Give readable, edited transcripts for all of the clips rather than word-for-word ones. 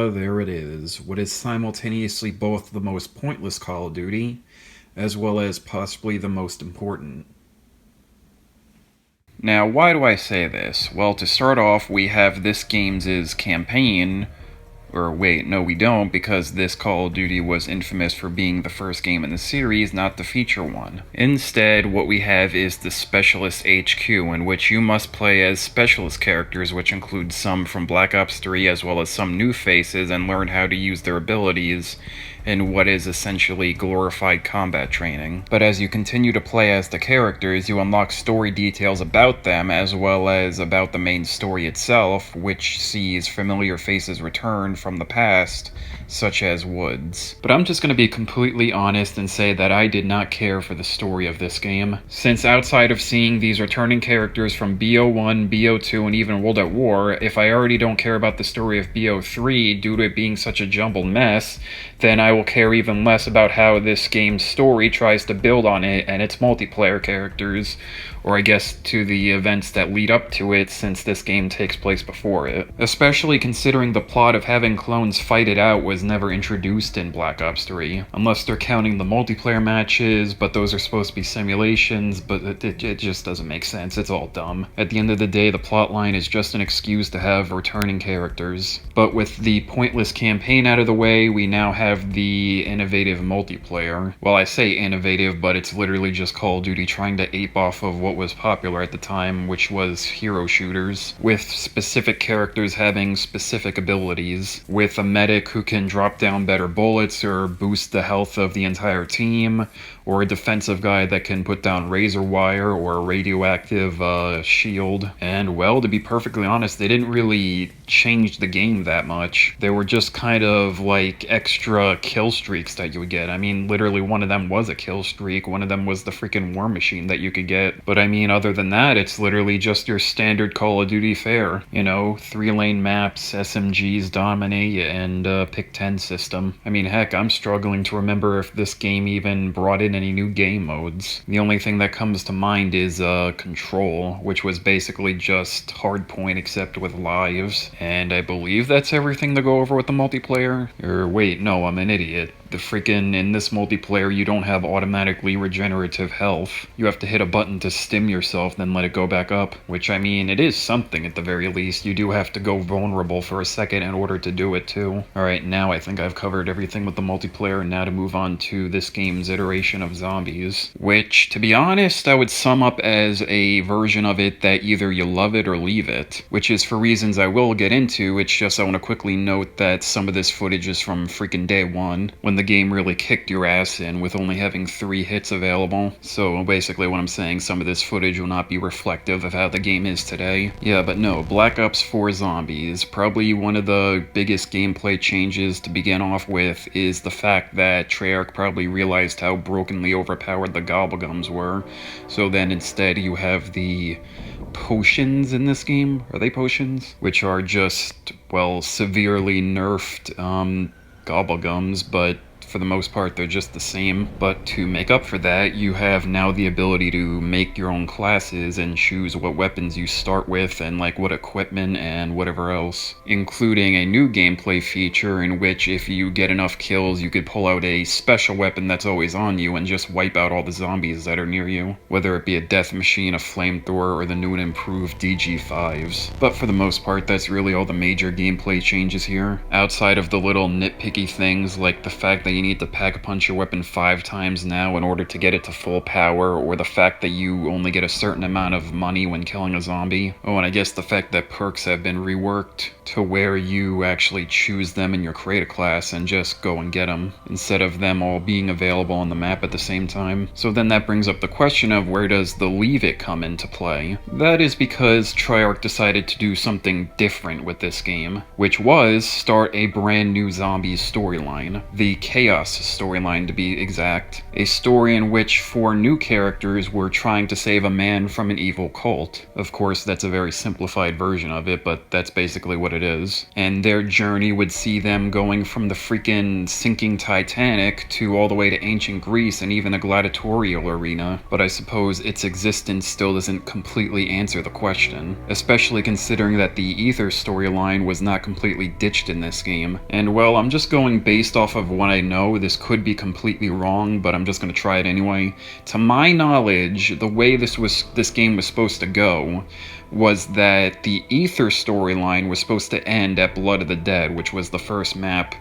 there it is. What is simultaneously both the most pointless Call of Duty, as well as possibly the most important. Now, why do I say this? Well, to start off, we have this game's campaign. Or wait, no, we don't, because this Call of Duty was infamous for being the first game in the series, not the feature one. Instead, what we have is the Specialist HQ, in which you must play as specialist characters, which include some from Black Ops 3 as well as some new faces, and learn how to use their abilities in what is essentially glorified combat training. But as you continue to play as the characters, you unlock story details about them, as well as about the main story itself, which sees familiar faces return from the past, such as Woods. But I'm just going to be completely honest and say that I did not care for the story of this game, since outside of seeing these returning characters from BO1, BO2, and even World at War, if I already don't care about the story of BO3 due to it being such a jumbled mess, then I will care even less about how this game's story tries to build on it and its multiplayer characters, or I guess to the events that lead up to it, since this game takes place before it. Especially considering the plot of having clones fight it out was never introduced in Black Ops 3, unless they're counting the multiplayer matches, but those are supposed to be simulations, but it just doesn't make sense. It's all dumb. At the end of the day, the plotline is just an excuse to have returning characters. But with the pointless campaign out of the way, we now have the innovative multiplayer. Well, I say innovative, but it's literally just Call of Duty trying to ape off of what was popular at the time, which was hero shooters, with specific characters having specific abilities, with a medic who can drop down better bullets or boost the health of the entire team, or a defensive guy that can put down razor wire or a radioactive shield. And well, to be perfectly honest, they didn't really change the game that much. They were just kind of like extra kill streaks that you would get. I mean, literally one of them was a kill streak, one of them was the freaking war machine that you could get. But I mean, other than that, it's literally just your standard Call of Duty fare. You know, 3-lane maps, SMGs dominate, and pick 10 system. I mean, heck, I'm struggling to remember if this game even brought in any new game modes. The only thing that comes to mind is Control, which was basically just Hardpoint except with lives. And I believe that's everything to go over with the multiplayer. Or wait, no, I'm an idiot. In this multiplayer, you don't have automatically regenerative health. You have to hit a button to stim yourself, then let it go back up. Which, I mean, it is something at the very least. You do have to go vulnerable for a second in order to do it too. Alright, now I think I've covered everything with the multiplayer, and now to move on to this game's iteration of zombies. Which, to be honest, I would sum up as a version of it that either you love it or leave it. Which is for reasons I will get into. It's just I want to quickly note that some of this footage is from freaking day one, when the game really kicked your ass in with only having 3 hits available. So basically what I'm saying, some of this footage will not be reflective of how the game is today. Yeah, but no, Black Ops 4 Zombies, probably one of the biggest gameplay changes to begin off with is the fact that Treyarch probably realized how brokenly overpowered the Gobblegums were. So then instead you have the potions in this game. Are they potions? Which are just, well, severely nerfed Gobblegums, but for the most part, they're just the same. But to make up for that, you have now the ability to make your own classes and choose what weapons you start with and like what equipment and whatever else. Including a new gameplay feature in which if you get enough kills, you could pull out a special weapon that's always on you and just wipe out all the zombies that are near you. Whether it be a death machine, a flamethrower, or the new and improved DG5s. But for the most part, that's really all the major gameplay changes here. Outside of the little nitpicky things like the fact that you need to pack punch your weapon 5 times now in order to get it to full power, or the fact that you only get a certain amount of money when killing a zombie. Oh, and I guess the fact that perks have been reworked to where you actually choose them in your creator class and just go and get them, instead of them all being available on the map at the same time. So then that brings up the question of where does the leave it come into play? That is because Treyarch decided to do something different with this game, which was start a brand new zombies storyline, the Chaos Chaos storyline to be exact. A story in which 4 new characters were trying to save a man from an evil cult. Of course, that's a very simplified version of it, but that's basically what it is. And their journey would see them going from the freaking sinking Titanic to all the way to ancient Greece and even a gladiatorial arena. But I suppose its existence still doesn't completely answer the question, especially considering that the Ether storyline was not completely ditched in this game. And well, I'm just going based off of what I know. This could be completely wrong, but I'm just going to try it anyway. To my knowledge, the way this game was supposed to go was that the Ether storyline was supposed to end at Blood of the Dead, which was the first map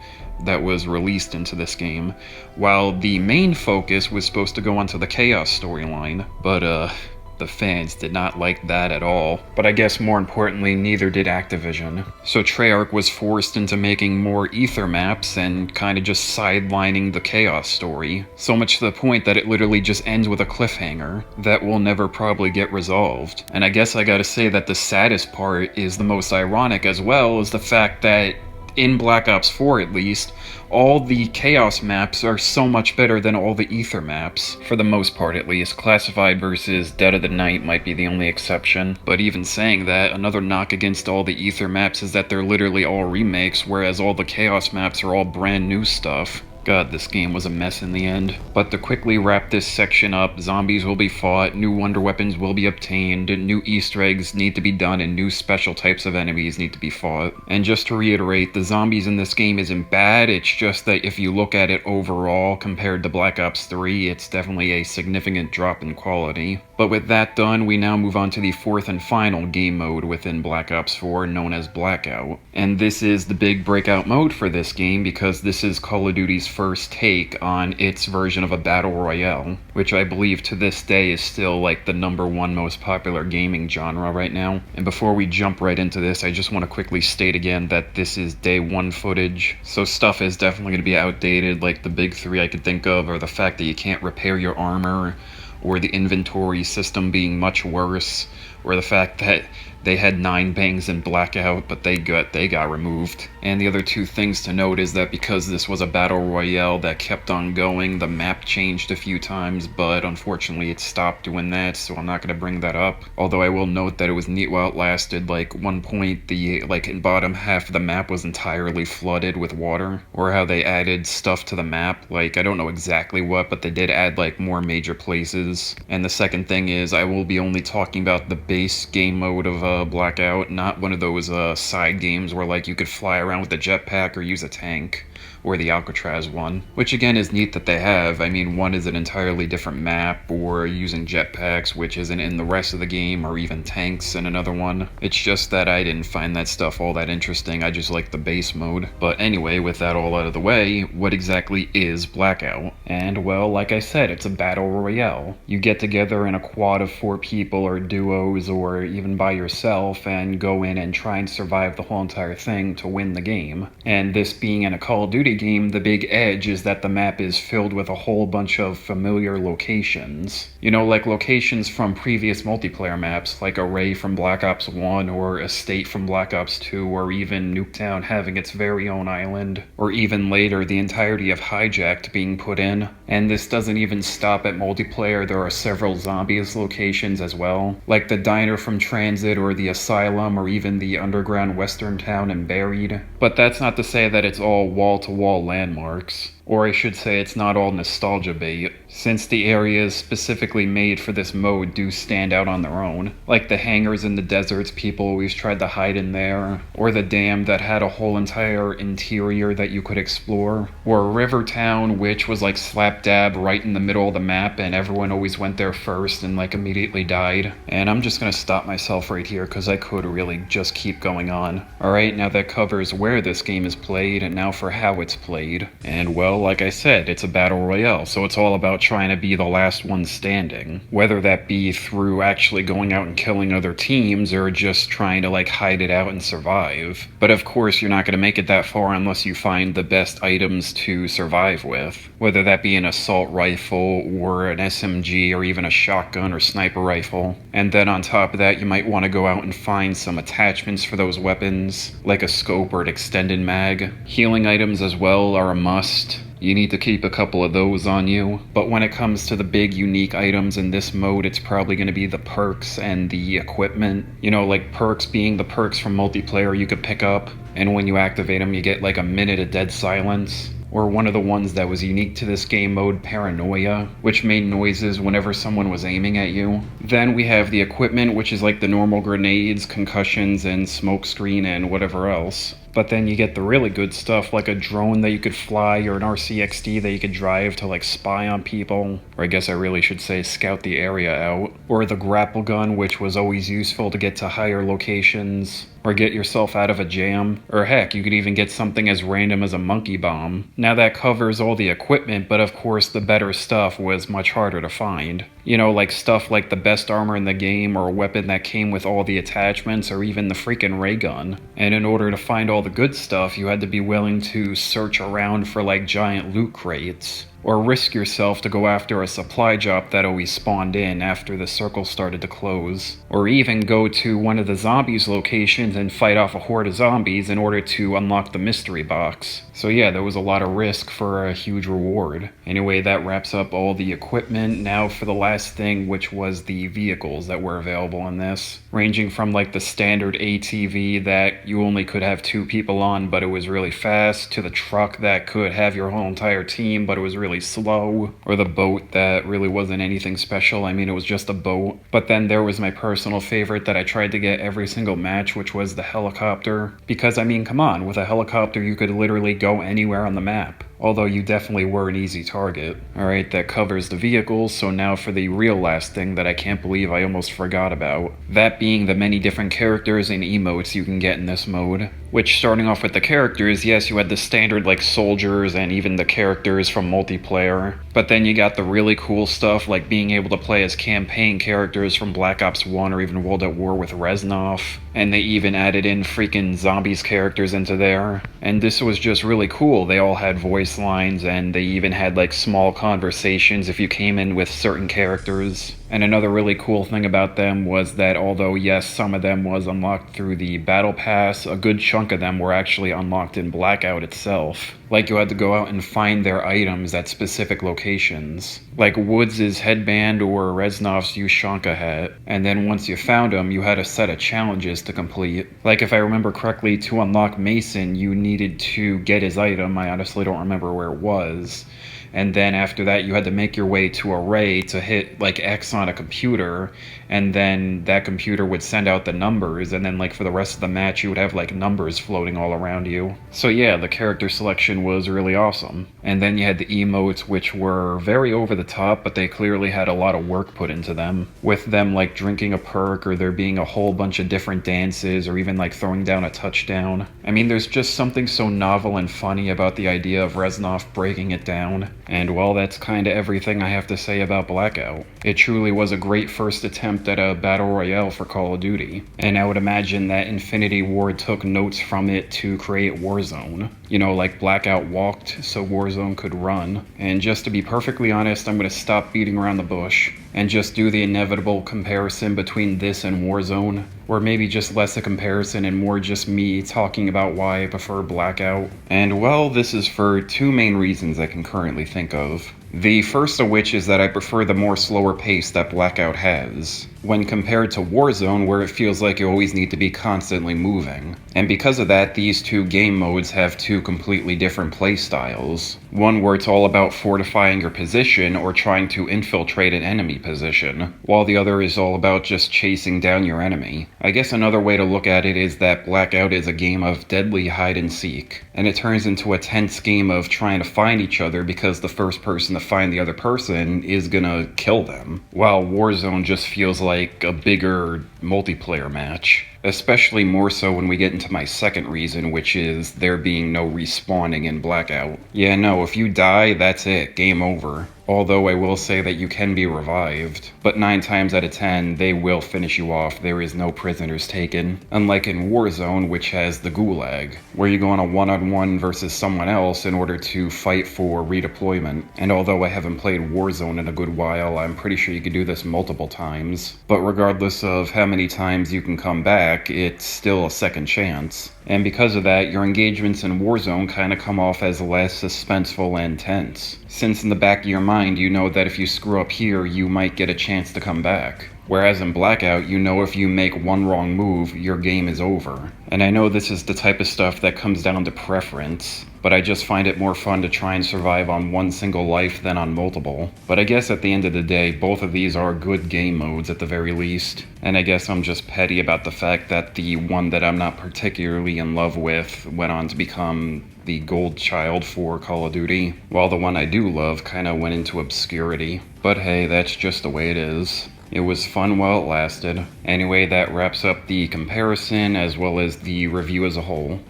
that was released into this game, while the main focus was supposed to go onto the Chaos storyline. But the fans did not like that at all. But I guess more importantly, neither did Activision. So Treyarch was forced into making more Ether maps and kind of just sidelining the Chaos story. So much to the point that it literally just ends with a cliffhanger that will never probably get resolved. And I guess I gotta say that the saddest part is the most ironic as well, is the fact that in Black Ops 4 at least, all the Chaos maps are so much better than all the Ether maps, for the most part at least. Classified versus Dead of the Night might be the only exception. But even saying that, another knock against all the Ether maps is that they're literally all remakes, whereas all the Chaos maps are all brand new stuff. God, this game was a mess in the end. But to quickly wrap this section up, zombies will be fought, new wonder weapons will be obtained, new Easter eggs need to be done, and new special types of enemies need to be fought. And just to reiterate, the zombies in this game isn't bad, it's just that if you look at it overall compared to Black Ops 3, it's definitely a significant drop in quality. But with that done, we now move on to the 4th and final game mode within Black Ops 4, known as Blackout. And this is the big breakout mode for this game because this is Call of Duty's first take on its version of a battle royale, which I believe to this day is still like the #1 most popular gaming genre right now. And before we jump right into this, I just want to quickly state again that this is day 1 footage, so stuff is definitely going to be outdated. Like the big 3 I could think of are the fact that you can't repair your armor, or the inventory system being much worse, or the fact that they had 9 bangs in Blackout, but they got removed. And the other 2 things to note is that because this was a battle royale that kept on going, the map changed a few times, but unfortunately it stopped doing that, so I'm not going to bring that up. Although I will note that it was neat while it lasted. Like, one point, the in bottom half of the map was entirely flooded with water, or how they added stuff to the map. Like, I don't know exactly what, but they did add like more major places. And the second thing is, I will be only talking about the base game mode of Blackout, not one of those side games where like you could fly around with a jetpack or use a tank, or the Alcatraz one, which again is neat that they have. I mean, one is an entirely different map, or using jetpacks, which isn't in the rest of the game, or even tanks in another one. It's just that I didn't find that stuff all that interesting, I just like the base mode. But anyway, with that all out of the way, what exactly is Blackout? And well, like I said, it's a battle royale. You get together in a quad of 4 people, or duos, or even by yourself, and go in and try and survive the whole entire thing to win the game. And this being in a Call of Duty game, the big edge is that the map is filled with a whole bunch of familiar locations. You know, like locations from previous multiplayer maps, like Array from Black Ops 1, or Estate from Black Ops 2, or even Nuketown having its very own island, or even later the entirety of Hijacked being put in. And this doesn't even stop at multiplayer, there are several zombies locations as well, like the diner from Transit, or the asylum, or even the underground western town in Buried. But that's not to say that it's all wall-to-wall landmarks. Or I should say it's not all nostalgia bait, since the areas specifically made for this mode do stand out on their own. Like the hangars in the deserts, people always tried to hide in there, or the dam that had a whole entire interior that you could explore, or Rivertown, which was like slap dab right in the middle of the map and everyone always went there first and like immediately died. And I'm just gonna stop myself right here because I could really just keep going on. Alright, now that covers where this game is played, and now for how it's played. And well, like I said, it's a battle royale, so it's all about trying to be the last one standing. Whether that be through actually going out and killing other teams, or just trying to like hide it out and survive. But of course, you're not going to make it that far unless you find the best items to survive with. Whether that be an assault rifle, or an SMG, or even a shotgun or sniper rifle. And then on top of that, you might want to go out and find some attachments for those weapons, like a scope or an extended mag. Healing items as well are a must. You need to keep a couple of those on you. But when it comes to the big unique items in this mode, it's probably going to be the perks and the equipment. You know, like perks being the perks from multiplayer you could pick up, and when you activate them, you get like a minute of dead silence. Or one of the ones that was unique to this game mode, Paranoia, which made noises whenever someone was aiming at you. Then we have the equipment, which is like the normal grenades, concussions, and smokescreen, and whatever else. But then you get the really good stuff, like a drone that you could fly, or an RCXD that you could drive to like spy on people. Or I guess I really should say scout the area out. Or the grapple gun, which was always useful to get to higher locations. Or get yourself out of a jam. Or heck, you could even get something as random as a monkey bomb. Now that covers all the equipment, but of course the better stuff was much harder to find. You know, like stuff like the best armor in the game, or a weapon that came with all the attachments, or even the freaking ray gun. And in order to find all the good stuff, you had to be willing to search around for like giant loot crates. Or risk yourself to go after a supply drop that always spawned in after the circle started to close. Or even go to one of the zombies' locations and fight off a horde of zombies in order to unlock the mystery box. So yeah, there was a lot of risk for a huge reward. Anyway, that wraps up all the equipment. Now for the last thing, which was the vehicles that were available in this. Ranging from like the standard ATV that you only could have 2 people on but it was really fast, to the truck that could have your whole entire team but it was really slow, or the boat that really wasn't anything special. I mean, it was just a boat. But then there was my personal favorite that I tried to get every single match, which was the helicopter. Because I mean, come on, with a helicopter you could literally go anywhere on the map. Although you definitely were an easy target. Alright, that covers the vehicles, so now for the real last thing that I can't believe I almost forgot about. That being the many different characters and emotes you can get in this mode. Which, starting off with the characters, yes, you had the standard like soldiers and even the characters from multiplayer. But then you got the really cool stuff like being able to play as campaign characters from Black Ops 1 or even World at War with Reznov. And they even added in freaking zombies characters into there. And this was just really cool. They all had voice lines, and they even had like small conversations if you came in with certain characters. And another really cool thing about them was that although yes, some of them was unlocked through the battle pass, a good chunk of them were actually unlocked in Blackout itself. Like you had to go out and find their items at specific locations. Like Woods' headband or Reznov's Ushanka hat. And then once you found them, you had a set of challenges to complete. Like if I remember correctly, to unlock Mason, you needed to get his item. I honestly don't remember where it was. And then after that you had to make your way to a ray to hit like X on a computer, and then that computer would send out the numbers, and then like for the rest of the match you would have like numbers floating all around you. So yeah, the character selection was really awesome. And then you had the emotes, which were very over the top, but they clearly had a lot of work put into them. With them like drinking a perk, or there being a whole bunch of different dances, or even like throwing down a touchdown. I mean, there's just something so novel and funny about the idea of Reznov breaking it down. And well, that's kinda everything I have to say about Blackout. It truly was a great first attempt at a battle royale for Call of Duty. And I would imagine that Infinity Ward took notes from it to create Warzone. You know, like Blackout walked so Warzone could run. And just to be perfectly honest, I'm gonna stop beating around the bush and just do the inevitable comparison between this and Warzone. Or maybe just less a comparison and more just me talking about why I prefer Blackout. And well, this is for 2 main reasons I can currently think of. The first of which is that I prefer the more slower pace that Blackout has, when compared to Warzone, where it feels like you always need to be constantly moving. And because of that, these 2 game modes have 2 completely different play styles. One where it's all about fortifying your position or trying to infiltrate an enemy position, while the other is all about just chasing down your enemy. I guess another way to look at it is that Blackout is a game of deadly hide and seek, and it turns into a tense game of trying to find each other because the first person to find the other person is gonna kill them, while Warzone just feels like a bigger multiplayer match. Especially more so when we get into my second reason, which is there being no respawning in Blackout. Yeah, no, if you die, that's it, game over. Although I will say that you can be revived, but 9 times out of 10, they will finish you off. There is no prisoners taken. Unlike in Warzone, which has the Gulag, where you go on a one-on-one versus someone else in order to fight for redeployment. And although I haven't played Warzone in a good while, I'm pretty sure you could do this multiple times. But regardless of how many times you can come back, it's still a second chance. And because of that, your engagements in Warzone kind of come off as less suspenseful and tense, since in the back of your mind you know that if you screw up here, you might get a chance to come back. Whereas in Blackout, you know if you make one wrong move, your game is over. And I know this is the type of stuff that comes down to preference, but I just find it more fun to try and survive on one single life than on multiple. But I guess at the end of the day, both of these are good game modes at the very least. And I guess I'm just petty about the fact that the one that I'm not particularly in love with went on to become the gold child for Call of Duty, while the one I do love kinda went into obscurity. But hey, that's just the way it is. It was fun while it lasted. Anyway, that wraps up the comparison as well as the review as a whole.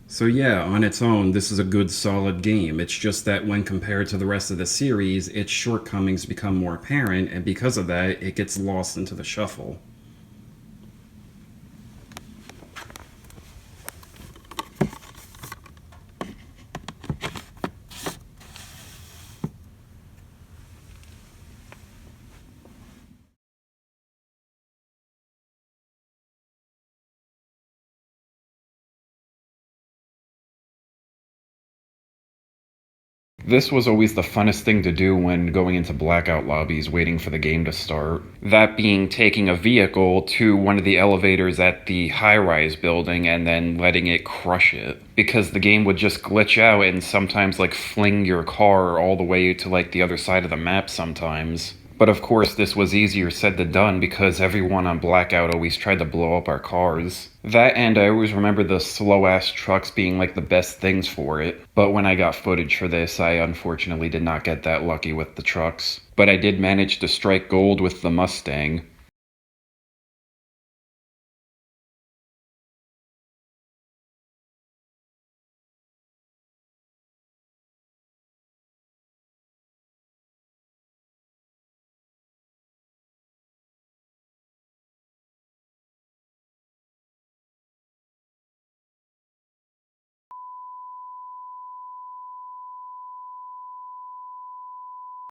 So yeah, on its own, this is a good solid game. It's just that when compared to the rest of the series, its shortcomings become more apparent, and because of that, it gets lost into the shuffle. This was always the funnest thing to do when going into Blackout lobbies waiting for the game to start. That being taking a vehicle to one of the elevators at the high-rise building and then letting it crush it. Because the game would just glitch out and sometimes like fling your car all the way to like the other side of the map sometimes. But of course this was easier said than done because everyone on Blackout always tried to blow up our cars. That, and I always remember the slow-ass trucks being like the best things for it. But when I got footage for this, I unfortunately did not get that lucky with the trucks. But I did manage to strike gold with the Mustang,